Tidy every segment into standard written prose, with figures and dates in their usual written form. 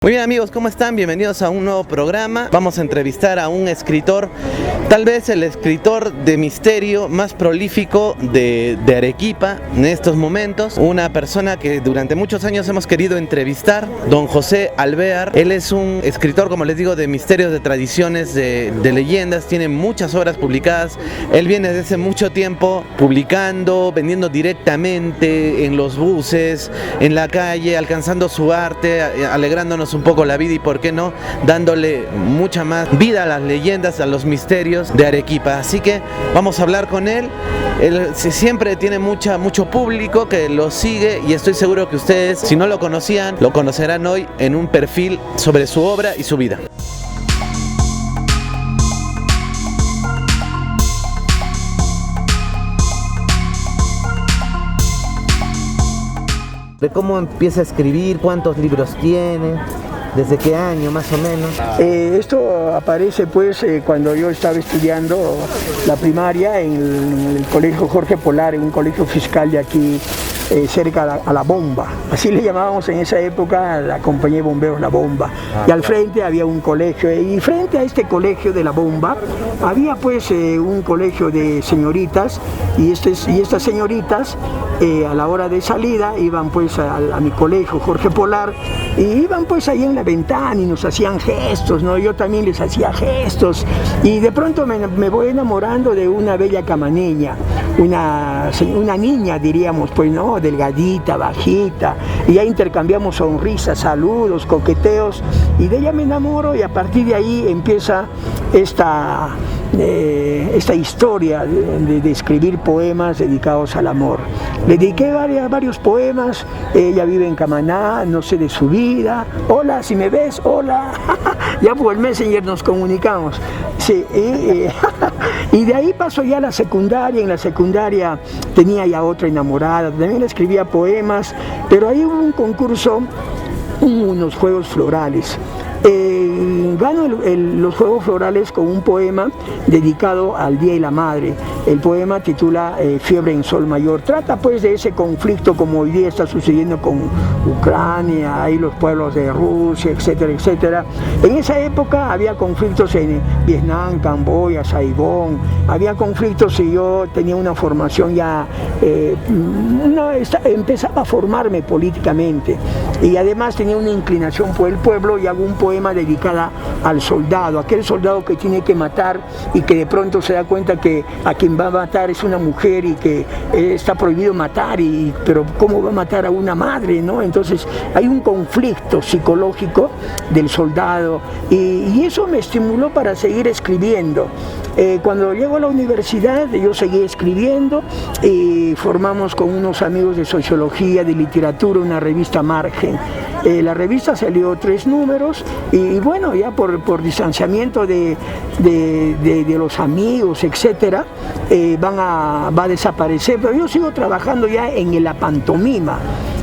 Muy bien amigos, ¿cómo están? Bienvenidos a un nuevo programa. Vamos a entrevistar a un escritor, tal vez el escritor de misterio más prolífico de Arequipa en estos momentos. Una persona que durante muchos años hemos querido entrevistar, don José Alvear. Él es un escritor, como les digo, de misterios, de tradiciones, de leyendas. Tiene muchas obras publicadas. Él viene desde hace mucho tiempo publicando, vendiendo directamente en los buses, en la calle, alcanzando su arte, alegrándonos un poco la vida y por qué no, dándole mucha más vida a las leyendas, a los misterios de Arequipa. Así que vamos a hablar con él. Él siempre tiene mucho público que lo sigue y estoy seguro que ustedes, si no lo conocían, lo conocerán hoy en un perfil sobre su obra y su vida. ¿De cómo empieza a escribir? ¿Cuántos libros tiene? ¿Desde qué año más o menos? Esto aparece pues cuando yo estaba estudiando la primaria en el colegio Jorge Polar, en un colegio fiscal de aquí cerca a la Bomba. Así le llamábamos en esa época a la compañía de bomberos La Bomba. Y al frente había un colegio, y frente a este colegio de La Bomba había pues un colegio de señoritas, y estas señoritas a la hora de salida iban pues a mi colegio Jorge Polar, y iban pues ahí en la ventana y nos hacían gestos, ¿no? Yo también les hacía gestos, y de pronto me voy enamorando de una bella camaneña, una niña diríamos pues, ¿no? Delgadita, bajita, y ya intercambiamos sonrisas, saludos, coqueteos, y de ella me enamoro, y a partir de ahí empieza esta historia de escribir poemas dedicados al amor. Le dediqué varios poemas. Ella vive en Camaná, no sé de su vida. Hola, si me ves, hola. Ya por el Messenger nos comunicamos. Sí, y de ahí paso ya a la secundaria. En la secundaria tenía ya otra enamorada, también le escribía poemas, pero ahí hubo un concurso, unos juegos florales. Gano los Juegos Florales con un poema dedicado al Día de la Madre. El poema titula Fiebre en Sol Mayor. Trata pues de ese conflicto como hoy día está sucediendo con Ucrania, ahí los pueblos de Rusia, etcétera, etcétera. En esa época había conflictos en Vietnam, Camboya, Saigón, había conflictos y yo tenía una formación ya, empezaba a formarme políticamente y además tenía una inclinación por el pueblo y hago un poema dedicado al soldado, aquel soldado que tiene que matar y que de pronto se da cuenta que a quien va a matar es una mujer y que está prohibido matar, pero ¿cómo va a matar a una madre, no? Entonces hay un conflicto psicológico del soldado y eso me estimuló para seguir escribiendo. Cuando llego a la universidad yo seguí escribiendo y formamos con unos amigos de sociología, de literatura, una revista Margen. La revista salió 3 números y bueno, ya por distanciamiento de los amigos, etcétera, va a desaparecer, pero yo sigo trabajando ya en la pantomima.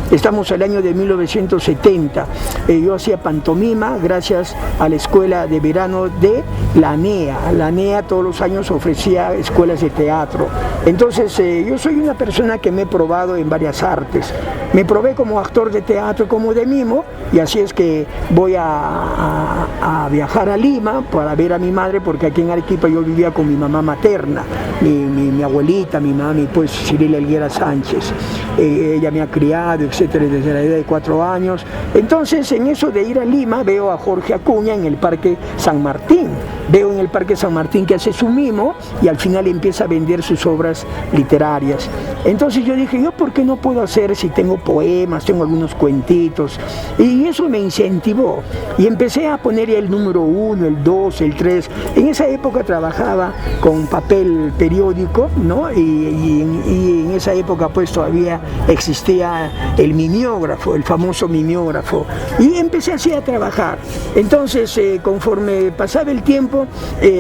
Estamos en el año de 1970. Yo hacía pantomima gracias a la escuela de verano de la ANEA. La ANEA todos los años ofrecía escuelas de teatro. Entonces yo soy una persona que me he probado en varias artes. Me probé como actor de teatro, como de mimo, y así es que voy a viajar a Lima para ver a mi madre, porque aquí en Arequipa yo vivía con mi mamá materna, mi abuelita, mi mami, pues Cirila Elguera Sánchez. Ella me ha criado, etcétera, desde la edad de 4 años. Entonces, en eso de ir a Lima, veo a Jorge Acuña en el Parque San Martín. Veo en el Parque San Martín que hace su mimo y al final empieza a vender sus obras literarias. Entonces yo dije, ¿yo por qué no puedo hacer si tengo poemas, tengo algunos cuentitos? Y eso me incentivó. Y empecé a poner el número 1, el 2, el 3. En esa época trabajaba con papel periódico, ¿no? Y en esa época pues todavía existía el mimeógrafo, el famoso mimeógrafo. Y empecé así a trabajar. Entonces, conforme pasaba el tiempo,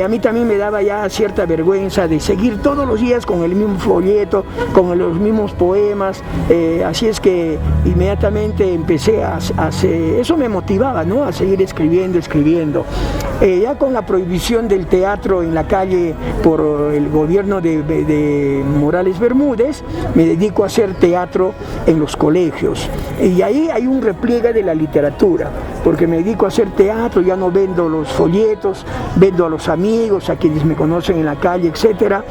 a mí también me daba ya cierta vergüenza de seguir todos los días con el mismo folleto, con los mismos poemas, así es que inmediatamente empecé a hacer, eso me motivaba, ¿no? A seguir escribiendo. Ya con la prohibición del teatro en la calle por el gobierno de Morales Bermúdez, me dedico a hacer teatro en los colegios. colegios. Y ahí hay un repliegue de la literatura, porque me dedico a hacer teatro, ya no vendo los folletos, vendo a los amigos, a quienes me conocen en la calle, etc.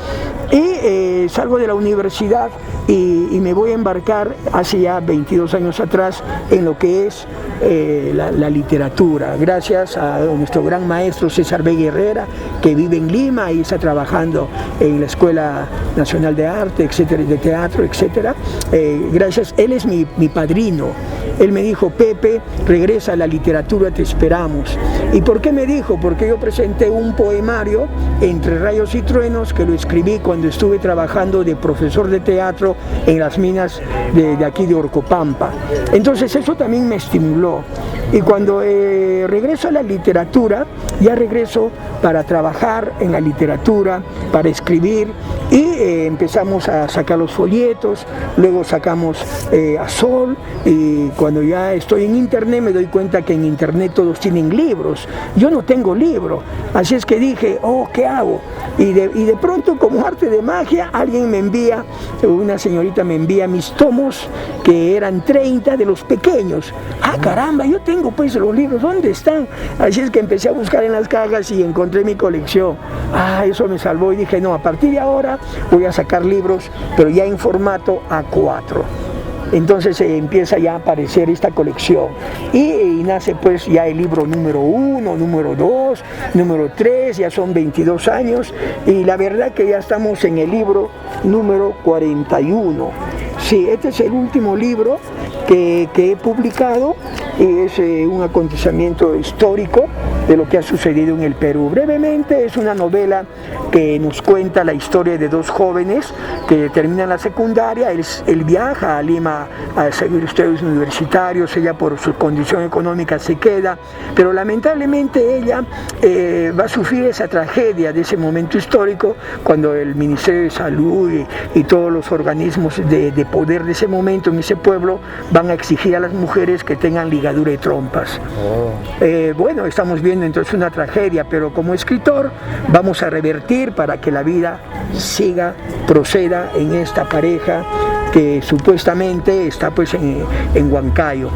Y salgo de la universidad y me voy a embarcar hace ya 22 años atrás en lo que es la literatura, gracias a nuestro gran maestro César B. Herrera, que vive en Lima y está trabajando en la Escuela Nacional de Arte, etcétera, de teatro, etcétera. Gracias, él es mi padrino. Él me dijo: Pepe, regresa a la literatura, te esperamos. ¿Y por qué me dijo? Porque yo presenté un poemario, Entre rayos y truenos, que lo escribí cuando estuve trabajando de profesor de teatro en las minas de aquí de Orcopampa. Entonces eso también me estimuló. Y cuando regreso a la literatura, ya regreso para trabajar en la literatura, para escribir, y empezamos a sacar los folletos, luego sacamos a Sol, y cuando ya estoy en internet me doy cuenta que en internet todos tienen libros. Yo no tengo libro, así es que dije: oh, ¿qué hago? Y de pronto, como arte de magia, alguien me envía, una señorita me envía mis tomos, que eran 30 de los pequeños. Ah, caramba, yo tengo pues los libros, ¿dónde están? Así es que empecé a buscar en las cajas y encontré mi colección. Ah, eso me salvó, y dije: no, a partir de ahora voy a sacar libros, pero ya en formato A4. Entonces empieza ya a aparecer esta colección y nace pues ya el libro número 1, número 2, número 3, ya son 22 años, y la verdad que ya estamos en el libro número 41. Sí, este es el último libro que he publicado, y es un acontecimiento histórico de lo que ha sucedido en el Perú. Brevemente, es una novela que nos cuenta la historia de dos jóvenes que terminan la secundaria. Él viaja a Lima a seguir estudios universitarios, ella por su condición económica se queda, pero lamentablemente ella va a sufrir esa tragedia de ese momento histórico, cuando el Ministerio de Salud y todos los organismos de poder de ese momento en ese pueblo van a exigir a las mujeres que tengan ligadura de trompas. Bueno, estamos viendo entonces una tragedia, pero como escritor vamos a revertir para que la vida siga, proceda en esta pareja que supuestamente está pues en Huancayo.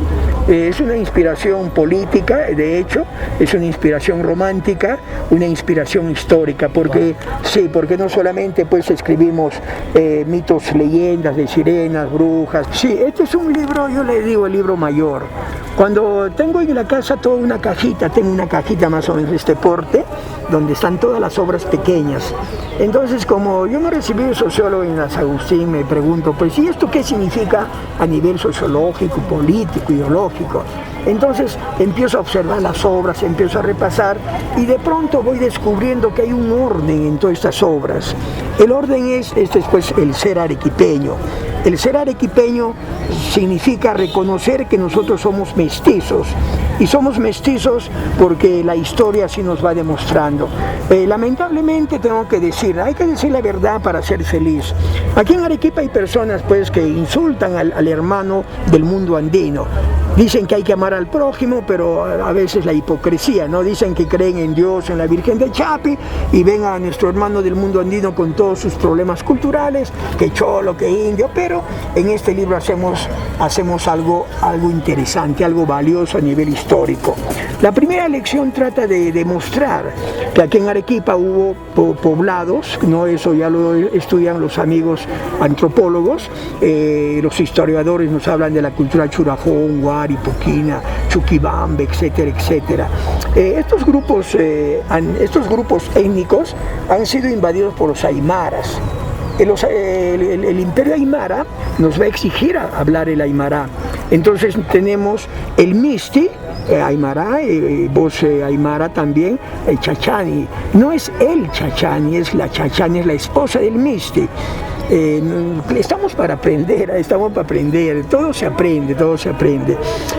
Es una inspiración política, de hecho, es una inspiración romántica, una inspiración histórica, porque sí, porque no solamente pues escribimos mitos, leyendas de sirenas, brujas. Sí, este es un libro, yo le digo el libro mayor. Cuando tengo en la casa toda una cajita, tengo una cajita más o menos de este porte, donde están todas las obras pequeñas. Entonces, como yo no recibí de sociólogo en la San Agustín, me pregunto, pues, ¿y esto qué significa a nivel sociológico, político, ideológico? Entonces empiezo a observar las obras, empiezo a repasar, y de pronto voy descubriendo que hay un orden en todas estas obras. El orden es pues, el ser arequipeño. El ser arequipeño significa reconocer que nosotros somos mestizos, y somos mestizos porque la historia así nos va demostrando. Lamentablemente tengo que decir, hay que decir la verdad para ser feliz. Aquí en Arequipa hay personas pues que insultan al hermano del mundo andino. Dicen que hay que amar al prójimo, pero a veces la hipocresía, ¿no? Dicen que creen en Dios, en la Virgen de Chapi, y ven a nuestro hermano del mundo andino con todos sus problemas culturales, que cholo, que indio, pero en este libro hacemos algo interesante, algo valioso a nivel histórico. La primera lección trata de demostrar que aquí en Arequipa hubo poblados, ¿no? Eso ya lo estudian los amigos antropólogos, los historiadores nos hablan de la cultura churajón, Huari, Puquina, Chuquibambe, etcétera, etcétera. Estos grupos étnicos han sido invadidos por los aymaras. El imperio aymara nos va a exigir hablar el aymara. Entonces tenemos el misti, aymara, voz aymara también, el chachani. No es el chachani, es la chachani, es la esposa del misti. Estamos para aprender, todo se aprende.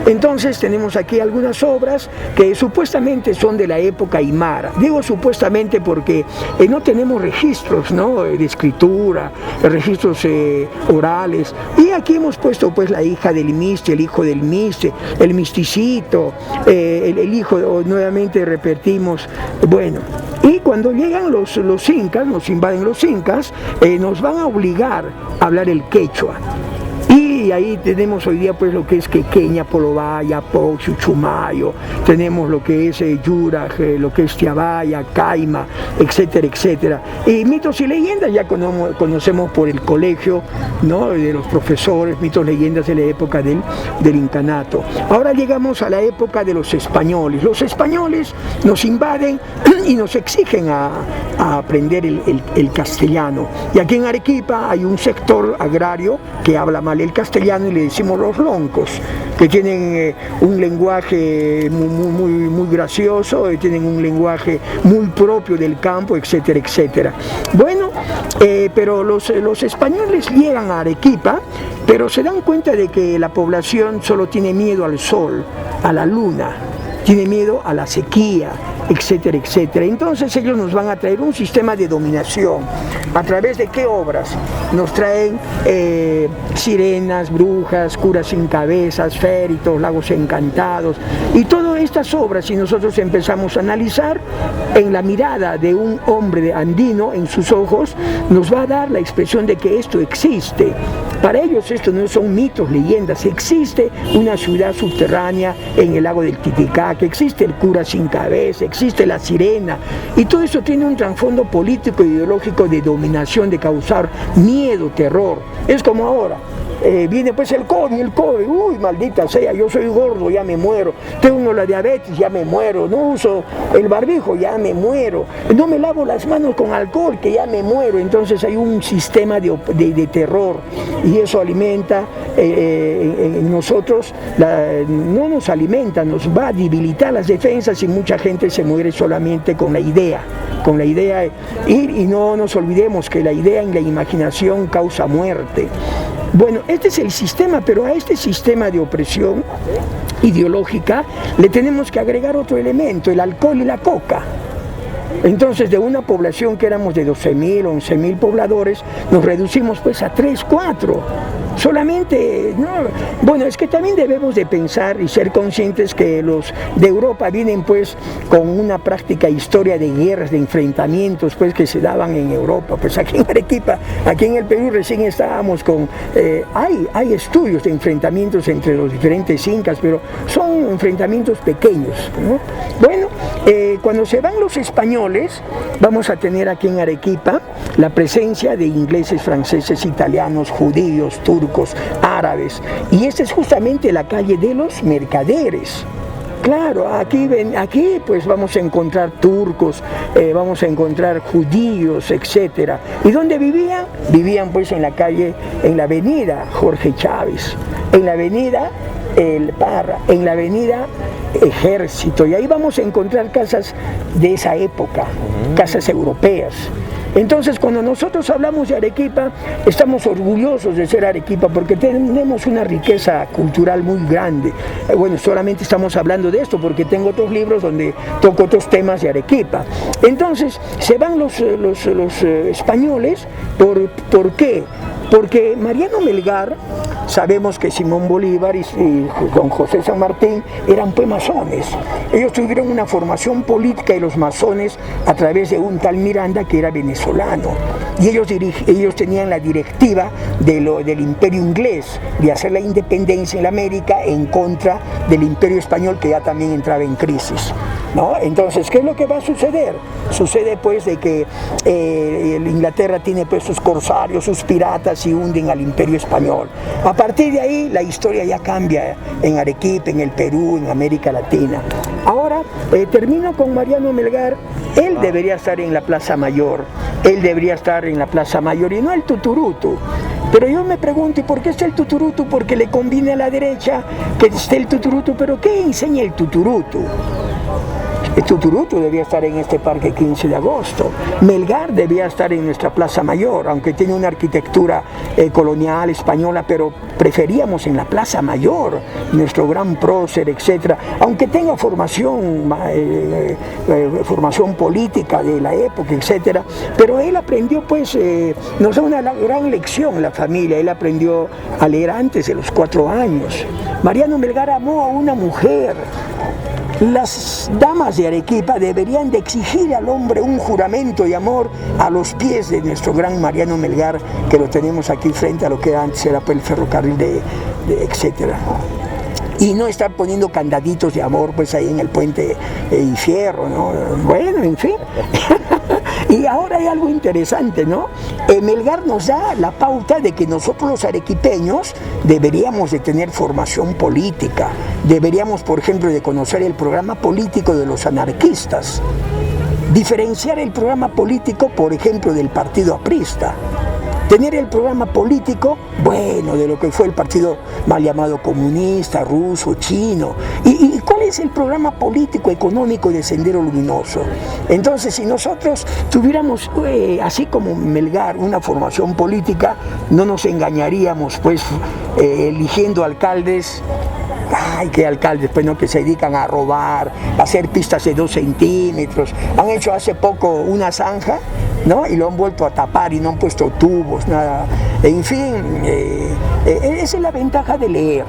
Entonces tenemos aquí algunas obras que supuestamente son de la época aymara. Digo supuestamente porque no tenemos registros, ¿no? De escritura, registros orales. Y aquí hemos puesto pues la hija del misti, el hijo del misti, el misticito, el hijo, nuevamente repetimos, bueno. Y cuando llegan los incas, nos invaden los incas, nos van a obligar a hablar el quechua. Y Sí, ahí tenemos hoy día pues lo que es Quequeña, Polobaya, Poc, Chuchumayo, tenemos lo que es Yuraj, lo que es Tiabaya, Caima, etcétera, etcétera. Y mitos y leyendas ya conocemos por el colegio, ¿no?, de los profesores, mitos, leyendas de la época del incanato. Ahora llegamos a la época de los españoles. Los españoles nos invaden y nos exigen a aprender el castellano. Y aquí en Arequipa hay un sector agrario que habla mal el castellano y le decimos los loncos, que tienen un lenguaje muy gracioso, tienen un lenguaje muy propio del campo, etcétera, etcétera. Bueno, pero los españoles llegan a Arequipa, pero se dan cuenta de que la población solo tiene miedo al sol, a la luna, tiene miedo a la sequía, etcétera, etcétera. Entonces ellos nos van a traer un sistema de dominación. ¿A través de qué obras? Nos traen sirenas, brujas, curas sin cabezas, féritos, lagos encantados, y todas estas obras, si nosotros empezamos a analizar, en la mirada de un hombre andino, en sus ojos, nos va a dar la expresión de que esto existe. Para ellos esto no son mitos, leyendas, existe una ciudad subterránea en el lago del Titicaca, existe el cura sin cabeza, existe la sirena, y todo eso tiene un trasfondo político e ideológico de dominación, de causar miedo, terror. Es como ahora. Viene pues el COVID, uy, maldita sea, yo soy gordo, ya me muero, tengo la diabetes, ya me muero, no uso el barbijo, ya me muero, no me lavo las manos con alcohol, que ya me muero. Entonces hay un sistema de terror, y eso alimenta en nosotros, no nos alimenta, nos va a debilitar las defensas, y mucha gente se muere solamente con la idea, y no nos olvidemos que la idea en la imaginación causa muerte. Bueno, este es el sistema, pero a este sistema de opresión ideológica le tenemos que agregar otro elemento, el alcohol y la coca. Entonces, de una población que éramos de 12.000, 11.000 pobladores, nos reducimos pues a 3, 4. Solamente, no. Bueno, es que también debemos de pensar y ser conscientes que los de Europa vienen pues con una práctica historia de guerras, de enfrentamientos pues que se daban en Europa. Pues aquí en Arequipa, aquí en el Perú recién estábamos con, hay estudios de enfrentamientos entre los diferentes incas, pero son enfrentamientos pequeños, ¿no? Bueno, cuando se van los españoles, vamos a tener aquí en Arequipa la presencia de ingleses, franceses, italianos, judíos, turcos, árabes, y esta es justamente la calle de los mercaderes. Claro, aquí pues vamos a encontrar turcos, vamos a encontrar judíos, etcétera. ¿Y dónde vivían? Vivían pues en la calle, en la avenida Jorge Chávez, en la avenida El Parra, en la avenida Ejército, y ahí vamos a encontrar casas de esa época, casas europeas. Entonces, cuando nosotros hablamos de Arequipa, estamos orgullosos de ser Arequipa porque tenemos una riqueza cultural muy grande. Bueno, solamente estamos hablando de esto porque tengo otros libros donde toco otros temas de Arequipa. Entonces, se van los españoles, ¿por qué? Porque Mariano Melgar, sabemos que Simón Bolívar y don José San Martín eran pues masones. Ellos tuvieron una formación política de los masones a través de un tal Miranda que era venezolano. Y ellos tenían la directiva del imperio inglés, de hacer la independencia en la América en contra del imperio español, que ya también entraba en crisis, ¿no? Entonces, ¿qué es lo que va a suceder? Sucede pues de que Inglaterra tiene pues sus corsarios, sus piratas, y hunden al imperio español. A partir de ahí la historia ya cambia en Arequipa, en el Perú, en América Latina. Ahora termino con Mariano Melgar. Él debería estar en la Plaza Mayor, y no el Tuturutu. Pero yo me pregunto, ¿y por qué está el Tuturutu? Porque le conviene a la derecha que esté el Tuturutu, pero ¿qué enseña el Tuturutu? El Tuturutu debía estar en este parque 15 de agosto. Melgar debía estar en nuestra Plaza Mayor, aunque tiene una arquitectura colonial española, pero preferíamos en la Plaza Mayor, nuestro gran prócer, etc. Aunque tenga formación política de la época, etc. Pero él aprendió, pues, nos da una gran lección la familia. Él aprendió a leer antes de los 4 años. Mariano Melgar amó a una mujer. Las damas de Arequipa deberían de exigir al hombre un juramento de amor a los pies de nuestro gran Mariano Melgar, que lo tenemos aquí frente a lo que antes era el ferrocarril de etcétera. Y no estar poniendo candaditos de amor pues ahí en el puente y Fierro, ¿no? Bueno, en fin. Y ahora hay algo interesante, ¿no? Melgar nos da la pauta de que nosotros los arequipeños deberíamos de tener formación política, deberíamos, por ejemplo, de conocer el programa político de los anarquistas, diferenciar el programa político, por ejemplo, del partido aprista. Tener el programa político, bueno, de lo que fue el partido mal llamado comunista, ruso, chino. ¿Y cuál es el programa político económico de Sendero Luminoso? Entonces, si nosotros tuviéramos, así como Melgar, una formación política, no nos engañaríamos, pues, eligiendo alcaldes. Ay, qué alcaldes, pues, ¿no? Que se dedican a robar, a hacer pistas de 2 centímetros. Han hecho hace poco una zanja, ¿no? Y lo han vuelto a tapar y no han puesto tubos, nada. En fin, esa es la ventaja de leer.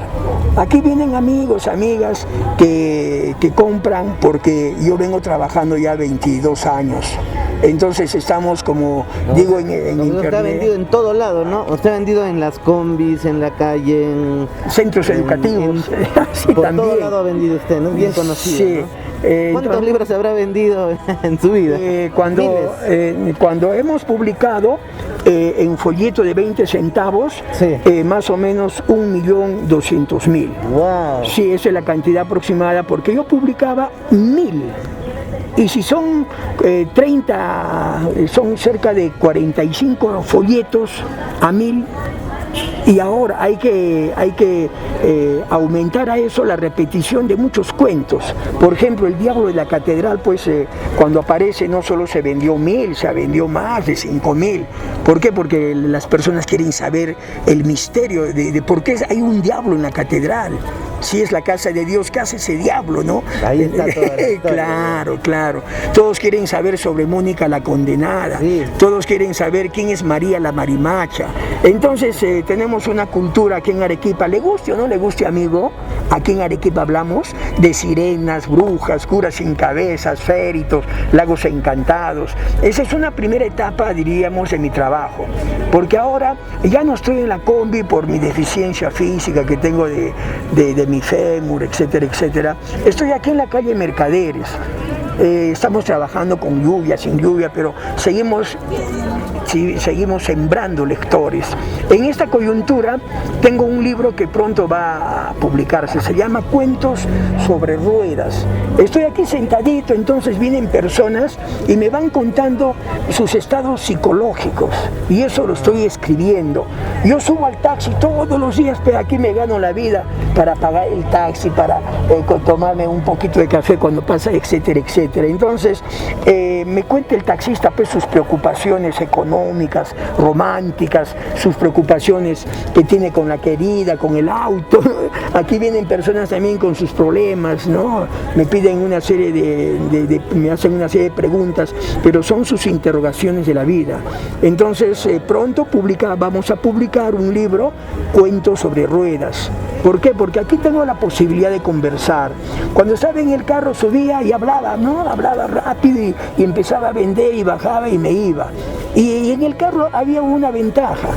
Aquí vienen amigos, amigas que compran, porque yo vengo trabajando ya 22 años. Entonces estamos, como digo, en internet. Usted ha vendido en todo lado, ¿no? Usted ha vendido en las combis, en la calle, en centros educativos. Sí, por todo lado ha vendido usted, ¿no? Es bien conocido, sí, ¿no? ¿Cuántos libros habrá vendido en su vida? Cuando hemos publicado en folleto de 20 centavos, sí, más o menos 1.200.000. Wow. Sí, esa es la cantidad aproximada, porque yo publicaba 1.000. Y si son 30, son cerca de 45 folletos a 1.000. Y ahora hay que aumentar a eso la repetición de muchos cuentos. Por ejemplo, El Diablo de la Catedral, pues cuando aparece no solo se vendió 1.000, se vendió más de 5.000. ¿Por qué? Porque las personas quieren saber el misterio de por qué hay un diablo en la catedral. Si es la casa de Dios, ¿qué hace ese diablo, no? Ahí está toda la historia. Claro. Todos quieren saber sobre Mónica la Condenada. Sí. Todos quieren saber quién es María la Marimacha. Entonces tenemos una cultura aquí en Arequipa, le guste o no le guste, amigo, aquí en Arequipa hablamos de sirenas, brujas, curas sin cabezas, féritos, lagos encantados. Esa es una primera etapa, diríamos, de mi trabajo, porque ahora ya no estoy en la combi por mi deficiencia física que tengo de mi fémur, etcétera, etcétera. Estoy aquí en la calle Mercaderes. Estamos trabajando con lluvia, sin lluvia, pero seguimos sembrando lectores. En esta coyuntura tengo un libro que pronto va a publicarse, se llama Cuentos sobre Ruedas. Estoy aquí sentadito, entonces vienen personas y me van contando sus estados psicológicos, y eso lo estoy escribiendo. Yo subo al taxi todos los días, pero aquí me gano la vida para pagar el taxi, para tomarme un poquito de café cuando pasa, etcétera, etcétera. Entonces me cuenta el taxista pues sus preocupaciones económicas, románticas, sus preocupaciones que tiene con la querida, con el auto. Aquí vienen personas también con sus problemas, ¿no? Me piden una serie me hacen una serie de preguntas, pero son sus interrogaciones de la vida. Entonces pronto vamos a publicar un libro, Cuentos sobre Ruedas. ¿Por qué? Porque aquí tengo la posibilidad de conversar. Cuando estaba en el carro subía y hablaba, ¿no? Hablaba rápido y empezaba a vender y bajaba y me iba. Y en el carro había una ventaja.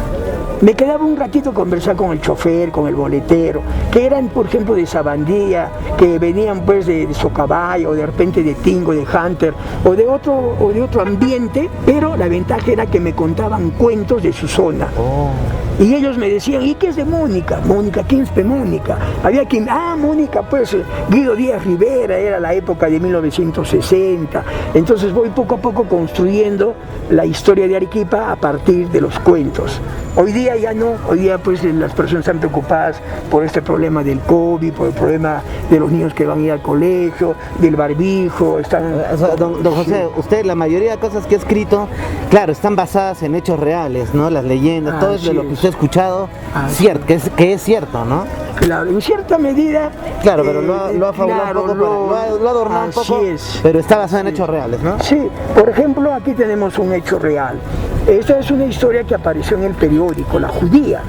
Me quedaba un ratito a conversar con el chofer, con el boletero, que eran, por ejemplo, de Sabandía, que venían pues de Socabaya, o de repente de Tingo, de Hunter, o de otro ambiente, pero la ventaja era que me contaban cuentos de su zona. Oh. Y ellos me decían, ¿y qué es de Mónica? Mónica, ¿quién es de Mónica? Había quien, Mónica, pues Guido Díaz Rivera, era la época de 1960. Entonces voy poco a poco construyendo la historia de Arequipa a partir de los cuentos. Hoy día ya no, hoy día pues las personas están preocupadas por este problema del COVID, por el problema de los niños que van a ir al colegio, del barbijo, están... O sea, don José, usted la mayoría de cosas que ha escrito, claro, están basadas en hechos reales, ¿no? Las leyendas, todo es de lo que usted ha escuchado, cierto, que es cierto, ¿no? Claro, en cierta medida... Claro, pero lo ha fabulado un poco, lo ha adornado un poco, pero está basado en hechos reales, ¿no? Sí, por ejemplo, aquí tenemos un hecho real. Esta es una historia que apareció en el periódico La Judía.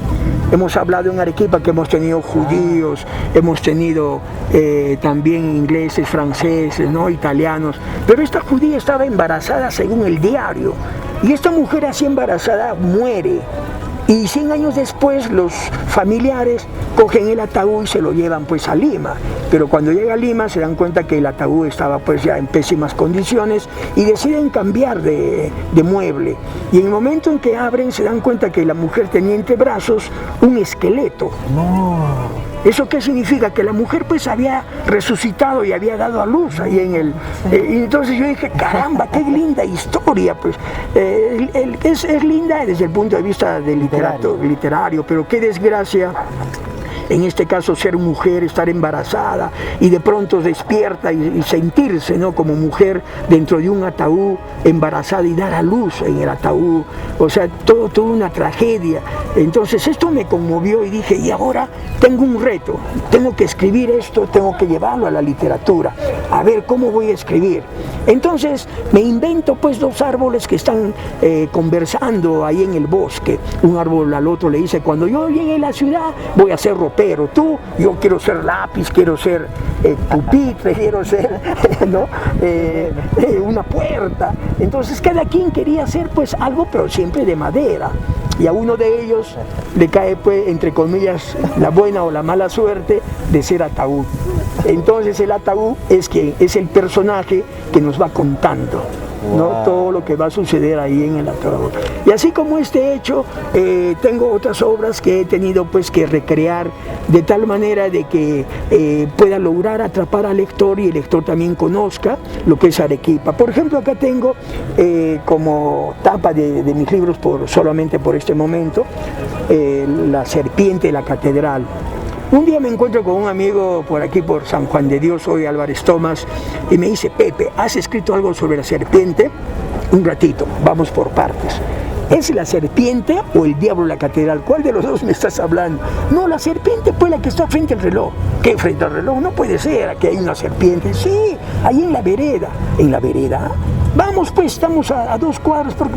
Hemos hablado en Arequipa que hemos tenido judíos, hemos tenido también ingleses, franceses, ¿no? Italianos, pero esta judía estaba embarazada según el diario, y esta mujer así embarazada muere. Y 100 años después los familiares cogen el ataúd y se lo llevan pues a Lima. Pero cuando llega a Lima se dan cuenta que el ataúd estaba pues ya en pésimas condiciones y deciden cambiar de mueble. Y en el momento en que abren se dan cuenta que la mujer tenía entre brazos un esqueleto. No. ¿Eso qué significa? Que la mujer pues había resucitado y había dado a luz ahí en el... y entonces yo dije, caramba, qué linda historia, pues. Es linda desde el punto de vista del literario, pero qué desgracia. En este caso ser mujer, estar embarazada y de pronto despierta y sentirse, ¿no?, como mujer dentro de un ataúd, embarazada y dar a luz en el ataúd, o sea, toda una tragedia. Entonces esto me conmovió y dije, y ahora tengo un reto, tengo que escribir esto, tengo que llevarlo a la literatura, a ver cómo voy a escribir. Entonces me invento pues 2 árboles que están conversando ahí en el bosque. Un árbol al otro le dice, cuando yo llegue a la ciudad voy a ser ropero, yo quiero ser lápiz, quiero ser pupitre, quiero ser ¿no? Una puerta. Entonces cada quien quería hacer pues algo, pero siempre de madera. Y a uno de ellos le cae pues, entre comillas, la buena o la mala suerte de ser ataúd. Entonces el ataúd es el personaje que nos va contando, ¿no?, todo lo que va a suceder ahí en el ataúd. Y así como este hecho, tengo otras obras que he tenido pues que recrear de tal manera de que pueda lograr atrapar al lector y el lector también conozca lo que es Arequipa. Por ejemplo, acá tengo como tapa de mis libros solamente por este momento, La serpiente de la catedral. Un día me encuentro con un amigo por aquí, por San Juan de Dios, hoy Álvarez Tomás, y me dice, Pepe, ¿has escrito algo sobre la serpiente? Un ratito, vamos por partes. ¿Es la serpiente o el diablo en la catedral? ¿Cuál de los dos me estás hablando? No, la serpiente pues la que está frente al reloj. ¿Qué frente al reloj? No puede ser, aquí hay una serpiente. Sí, ahí en la vereda. ¿En la vereda? Vamos pues, estamos a 2 cuadras, porque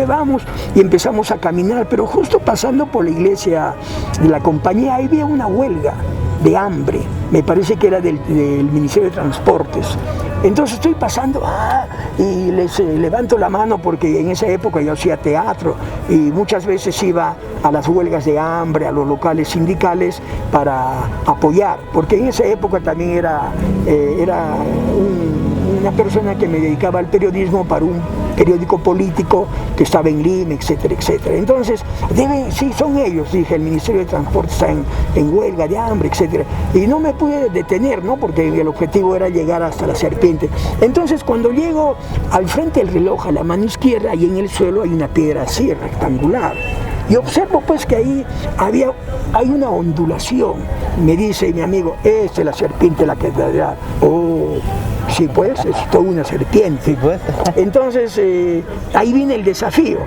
vamos, y empezamos a caminar, pero justo pasando por la iglesia de la compañía, ahí había una huelga de hambre, me parece que era del Ministerio de Transportes. Entonces estoy pasando y les levanto la mano porque en esa época yo hacía teatro y muchas veces iba a las huelgas de hambre, a los locales sindicales para apoyar, porque en esa época también era una persona que me dedicaba al periodismo para un periódico político que estaba en Lima, etcétera, etcétera. Entonces, sí, son ellos, dije, el Ministerio de Transporte está en huelga de hambre, etcétera. Y no me pude detener, ¿no?, porque el objetivo era llegar hasta la serpiente. Entonces, cuando llego al frente del reloj, a la mano izquierda, y en el suelo hay una piedra así, rectangular. Y observo pues que ahí hay una ondulación. Me dice mi amigo, esta es la serpiente de la catedral. Oh, sí pues, es toda una serpiente. Sí pues. Entonces ahí viene el desafío.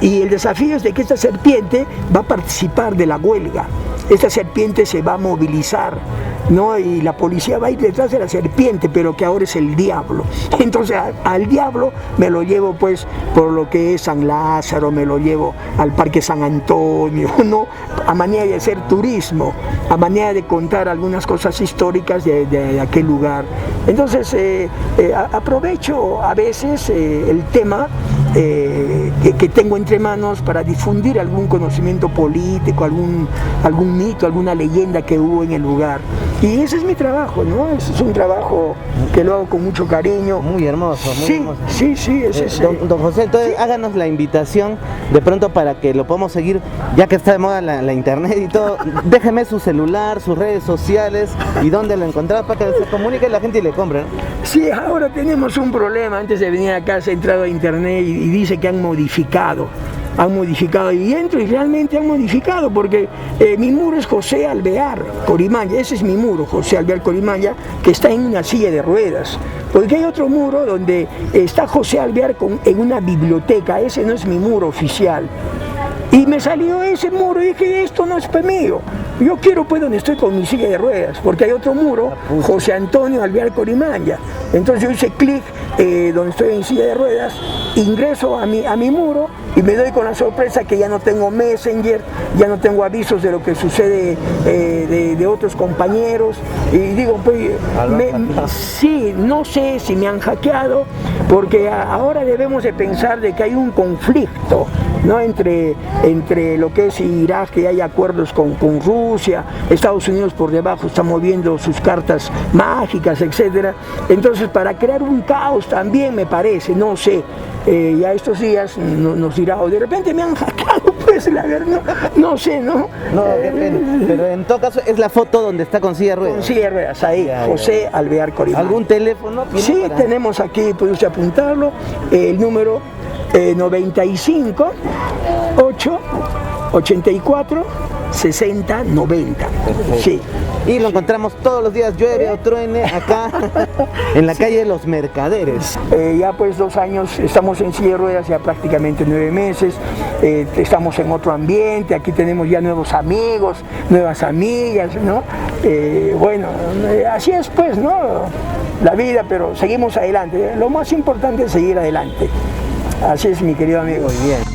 Y el desafío es de que esta serpiente va a participar de la huelga. Esta serpiente se va a movilizar, ¿no? Y la policía va a ir detrás de la serpiente, pero que ahora es el diablo. Entonces al diablo me lo llevo pues por lo que es San Lázaro, me lo llevo al Parque San Antonio, ¿no?, a manera de hacer turismo, a manera de contar algunas cosas históricas de aquel lugar. Entonces aprovecho a veces el tema que tengo entre manos para difundir algún conocimiento político, algún mito, alguna leyenda que hubo en el lugar. Y ese es mi trabajo, ¿no? Ese es un trabajo que lo hago con mucho cariño. Muy hermoso, muy hermoso. Sí, ese es. Don José, entonces háganos la invitación de pronto para que lo podamos seguir, ya que está de moda la internet y todo. Déjeme su celular, sus redes sociales y dónde lo encontrar para que se comunique la gente y le compre, ¿no? Sí, ahora tenemos un problema. Antes de venir acá se ha entrado a internet y dice que han modificado y entro y realmente han modificado, porque mi muro es José Alvear Corimaya, ese es mi muro, José Alvear Corimaya, que está en una silla de ruedas, porque hay otro muro donde está José Alvear en una biblioteca, ese no es mi muro oficial. Y me salió ese muro y dije, esto no es mío. Yo quiero pues donde estoy con mi silla de ruedas, porque hay otro muro, José Antonio Alvear Corimanya. Entonces yo hice clic donde estoy en silla de ruedas, ingreso a mi muro y me doy con la sorpresa que ya no tengo Messenger, ya no tengo avisos de lo que sucede de otros compañeros. Y digo, pues, sí, no sé si me han hackeado, porque ahora debemos de pensar de que hay un conflicto, ¿no? entre lo que es Irak, que hay acuerdos con Rusia, Estados Unidos por debajo está moviendo sus cartas mágicas, etcétera. Entonces, para crear un caos también me parece, no sé, ya estos días nos dirá, o de repente me han hackeado, pues la verdad, no sé, ¿no? No, qué pena. Pero en todo caso es la foto donde está con silla de ruedas. Con silla de ruedas, ahí, José Alvear Corimanya. ¿Algún teléfono? Sí, tenemos aquí, puede usted apuntarlo, el número 95 8 84 60 90. Sí. Y lo encontramos todos los días, llueve o truene, acá en la calle de los Mercaderes. Ya pues 2 años, estamos en silla de ruedas, ya prácticamente 9 meses, estamos en otro ambiente, aquí tenemos ya nuevos amigos, nuevas amigas, ¿no? Bueno, así es pues, ¿no? La vida, pero seguimos adelante. Lo más importante es seguir adelante. Así es, mi querido amigo. Muy bien.